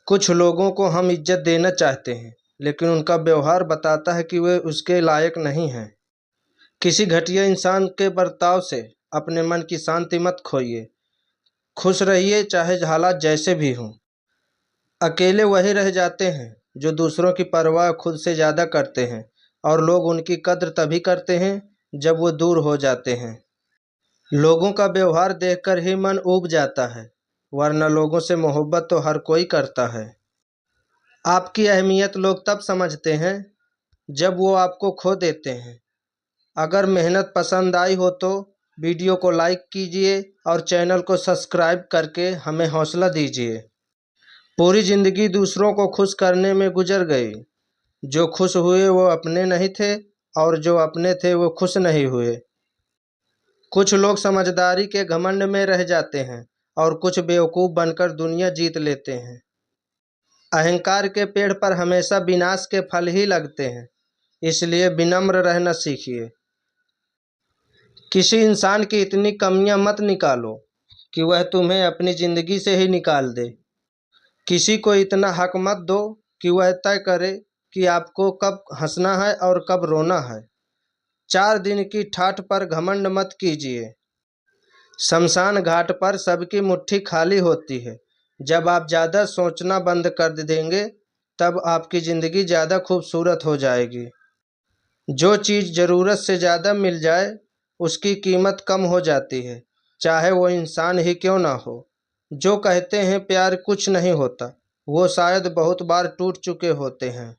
कुछ लोगों को हम इज्जत देना चाहते हैं, लेकिन उनका व्यवहार बताता है कि वे उसके लायक नहीं हैं। किसी घटिया इंसान के बर्ताव से अपने मन की शांति मत खोइए। खुश रहिए चाहे हालात जैसे भी हों। अकेले वही रह जाते हैं जो दूसरों की परवाह खुद से ज़्यादा करते हैं, और लोग उनकी कद्र तभी करते हैं जब वो दूर हो जाते हैं। लोगों का व्यवहार देखकर ही मन ऊब जाता है, वरना लोगों से मोहब्बत तो हर कोई करता है। आपकी अहमियत लोग तब समझते हैं जब वो आपको खो देते हैं। अगर मेहनत पसंद आई हो तो वीडियो को लाइक कीजिए और चैनल को सब्सक्राइब करके हमें हौसला दीजिए। पूरी ज़िंदगी दूसरों को खुश करने में गुजर गई। जो खुश हुए वो अपने नहीं थे, और जो अपने थे वो खुश नहीं हुए। कुछ लोग समझदारी के घमंड में रह जाते हैं और कुछ बेवकूफ़ बनकर दुनिया जीत लेते हैं। अहंकार के पेड़ पर हमेशा विनाश के फल ही लगते हैं, इसलिए विनम्र रहना सीखिए। किसी इंसान की इतनी कमियां मत निकालो कि वह तुम्हें अपनी ज़िंदगी से ही निकाल दे। किसी को इतना हक मत दो कि वह तय करे कि आपको कब हंसना है और कब रोना है। 4 दिन की ठाठ पर घमंड मत कीजिए। शमशान घाट पर सबकी मुट्ठी खाली होती है। जब आप ज़्यादा सोचना बंद कर देंगे, तब आपकी ज़िंदगी ज़्यादा खूबसूरत हो जाएगी। जो चीज़ ज़रूरत से ज़्यादा मिल जाए, उसकी कीमत कम हो जाती है, चाहे वो इंसान ही क्यों ना हो। जो कहते हैं प्यार कुछ नहीं होता, वो शायद बहुत बार टूट चुके होते हैं।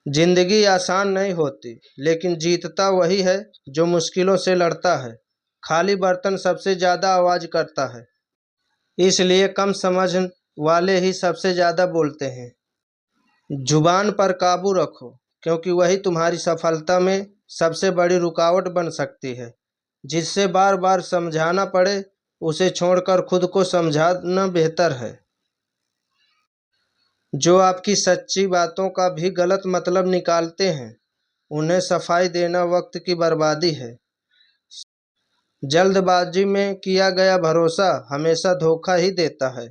जिंदगी आसान नहीं होती, लेकिन जीतता वही है जो मुश्किलों से लड़ता है। खाली बर्तन सबसे ज़्यादा आवाज़ करता है, इसलिए कम समझ वाले ही सबसे ज़्यादा बोलते हैं। जुबान पर काबू रखो, क्योंकि वही तुम्हारी सफलता में सबसे बड़ी रुकावट बन सकती है। जिससे बार बार समझाना पड़े, उसे छोड़कर खुद को समझाना बेहतर है। जो आपकी सच्ची बातों का भी गलत मतलब निकालते हैं, उन्हें सफाई देना वक्त की बर्बादी है। जल्दबाजी में किया गया भरोसा हमेशा धोखा ही देता है।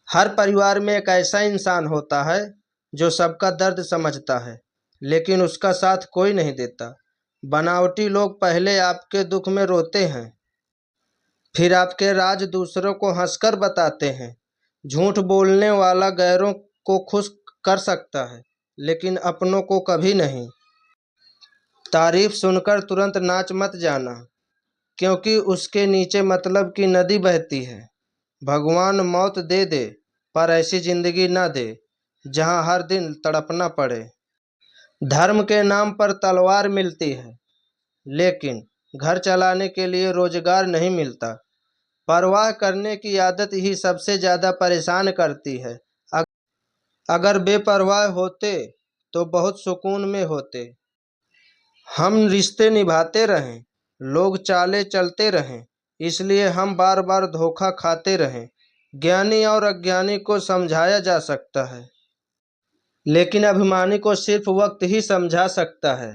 हर परिवार में एक ऐसा इंसान होता है जो सबका दर्द समझता है, लेकिन उसका साथ कोई नहीं देता। बनावटी लोग पहले आपके दुख में रोते हैं, फिर आपके राज दूसरों को हंसकर बताते हैं। झूठ बोलने वाला गैरों को खुश कर सकता है, लेकिन अपनों को कभी नहीं। तारीफ सुनकर तुरंत नाच मत जाना, क्योंकि उसके नीचे मतलब की नदी बहती है। भगवान मौत दे दे, पर ऐसी जिंदगी ना दे जहां हर दिन तड़पना पड़े। धर्म के नाम पर तलवार मिलती है, लेकिन घर चलाने के लिए रोजगार नहीं मिलता। परवाह करने की आदत ही सबसे ज़्यादा परेशान करती है। अगर बेपरवाह होते तो बहुत सुकून में होते। हम रिश्ते निभाते रहें, लोग चाले चलते रहें, इसलिए हम बार बार धोखा खाते रहें। ज्ञानी और अज्ञानी को समझाया जा सकता है, लेकिन अभिमानी को सिर्फ वक्त ही समझा सकता है।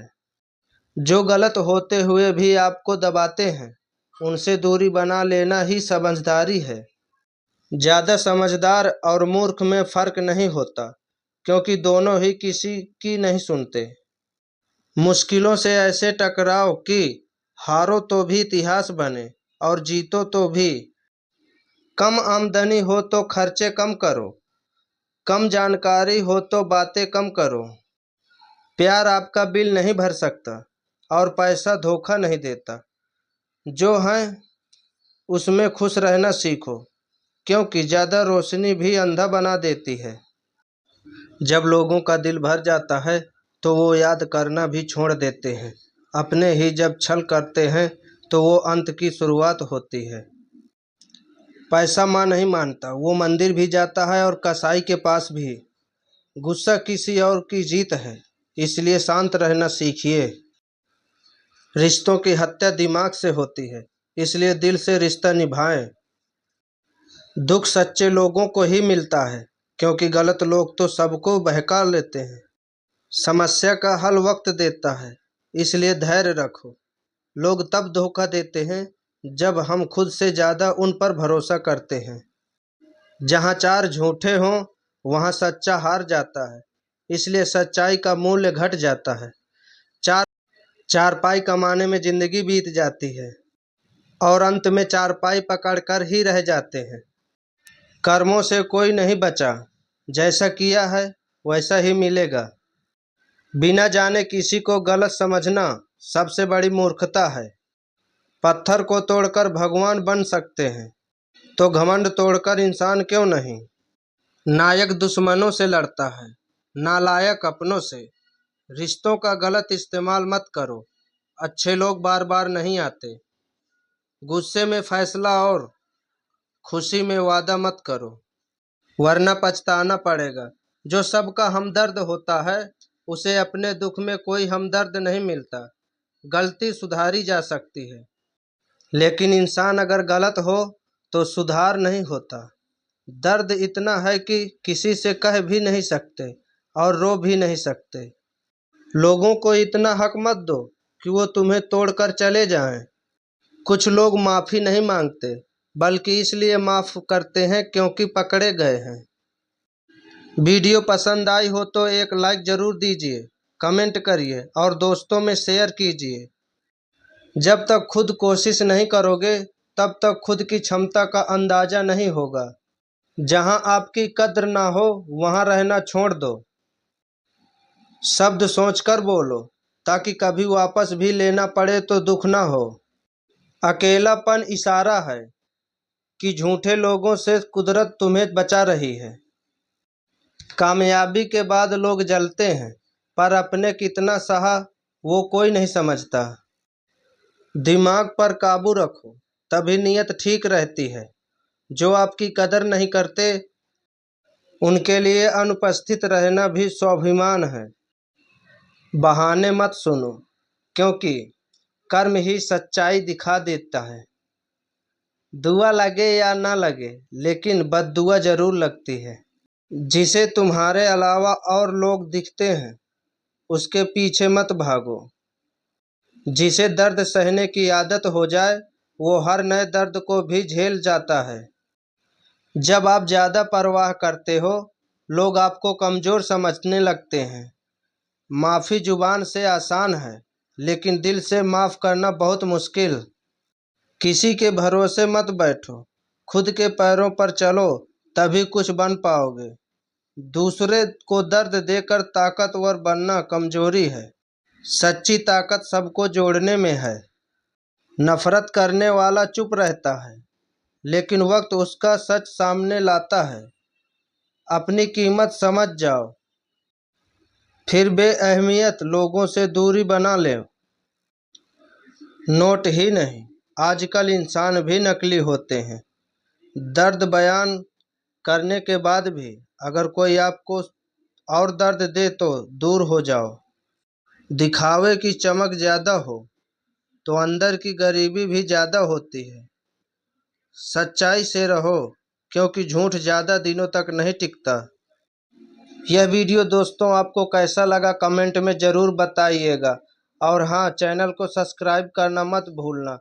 जो गलत होते हुए भी आपको दबाते हैं, उनसे दूरी बना लेना ही समझदारी है। ज़्यादा समझदार और मूर्ख में फ़र्क नहीं होता, क्योंकि दोनों ही किसी की नहीं सुनते। मुश्किलों से ऐसे टकराओ कि हारो तो भी इतिहास बने, और जीतो तो भी। कम आमदनी हो तो खर्चे कम करो, कम जानकारी हो तो बातें कम करो। प्यार आपका बिल नहीं भर सकता, और पैसा धोखा नहीं देता। जो है उसमें खुश रहना सीखो, क्योंकि ज़्यादा रोशनी भी अंधा बना देती है। जब लोगों का दिल भर जाता है तो वो याद करना भी छोड़ देते हैं। अपने ही जब छल करते हैं तो वो अंत की शुरुआत होती है। पैसा माँ नहीं मानता, वो मंदिर भी जाता है और कसाई के पास भी। गुस्सा किसी और की जीत है, इसलिए शांत रहना सीखिए। रिश्तों की हत्या दिमाग से होती है, इसलिए दिल से रिश्ता निभाएं। दुख सच्चे लोगों को ही मिलता है, क्योंकि गलत लोग तो सबको बहका लेते हैं। समस्या का हल वक्त देता है, इसलिए धैर्य रखो। लोग तब धोखा देते हैं जब हम खुद से ज़्यादा उन पर भरोसा करते हैं। जहाँ 4 झूठे हों, वहाँ सच्चा हार जाता है। इसलिए सच्चाई का मूल्य घट जाता है। चारपाई कमाने में जिंदगी बीत जाती है और अंत में चारपाई पकड़ कर ही रह जाते हैं। कर्मों से कोई नहीं बचा, जैसा किया है वैसा ही मिलेगा। बिना जाने किसी को गलत समझना सबसे बड़ी मूर्खता है। पत्थर को तोड़कर भगवान बन सकते हैं, तो घमंड तोड़कर इंसान क्यों नहीं। नायक दुश्मनों से लड़ता है, नालायक अपनों से। रिश्तों का गलत इस्तेमाल मत करो, अच्छे लोग बार बार नहीं आते। गुस्से में फैसला और खुशी में वादा मत करो, वरना पछताना पड़ेगा। जो सबका हमदर्द होता है, उसे अपने दुख में कोई हमदर्द नहीं मिलता। गलती सुधारी जा सकती है, लेकिन इंसान अगर गलत हो तो सुधार नहीं होता। दर्द इतना है कि किसी से कह भी नहीं सकते और रो भी नहीं सकते। लोगों को इतना हक मत दो कि वो तुम्हें तोड़कर चले जाएं। कुछ लोग माफ़ी नहीं मांगते, बल्कि इसलिए माफ़ करते हैं क्योंकि पकड़े गए हैं। वीडियो पसंद आई हो तो एक लाइक ज़रूर दीजिए, कमेंट करिए और दोस्तों में शेयर कीजिए। जब तक खुद कोशिश नहीं करोगे, तब तक खुद की क्षमता का अंदाज़ा नहीं होगा। जहां आपकी कद्र ना हो, वहां रहना छोड़ दो। शब्द सोचकर बोलो, ताकि कभी वापस भी लेना पड़े तो दुख ना हो। अकेलापन इशारा है कि झूठे लोगों से कुदरत तुम्हें बचा रही है। कामयाबी के बाद लोग जलते हैं, पर अपने कितना सहा वो कोई नहीं समझता। दिमाग पर काबू रखो, तभी नीयत ठीक रहती है। जो आपकी कदर नहीं करते, उनके लिए अनुपस्थित रहना भी स्वाभिमान है। बहाने मत सुनो, क्योंकि कर्म ही सच्चाई दिखा देता है। दुआ लगे या ना लगे, लेकिन बद्दुआ जरूर लगती है। जिसे तुम्हारे अलावा और लोग दिखते हैं, उसके पीछे मत भागो। जिसे दर्द सहने की आदत हो जाए, वो हर नए दर्द को भी झेल जाता है। जब आप ज़्यादा परवाह करते हो, लोग आपको कमज़ोर समझने लगते हैं। माफ़ी जुबान से आसान है, लेकिन दिल से माफ़ करना बहुत मुश्किल। किसी के भरोसे मत बैठो, खुद के पैरों पर चलो, तभी कुछ बन पाओगे। दूसरे को दर्द देकर ताकतवर बनना कमजोरी है। सच्ची ताकत सबको जोड़ने में है। नफरत करने वाला चुप रहता है, लेकिन वक्त उसका सच सामने लाता है। अपनी कीमत समझ जाओ, फिर बेअहमियत लोगों से दूरी बना ले। नोट ही नहीं, आजकल इंसान भी नकली होते हैं। दर्द बयान करने के बाद भी अगर कोई आपको और दर्द दे तो दूर हो जाओ। दिखावे की चमक ज़्यादा हो तो अंदर की गरीबी भी ज़्यादा होती है। सच्चाई से रहो, क्योंकि झूठ ज़्यादा दिनों तक नहीं टिकता। यह वीडियो दोस्तों आपको कैसा लगा कमेंट में ज़रूर बताइएगा। और हाँ, चैनल को सब्सक्राइब करना मत भूलना।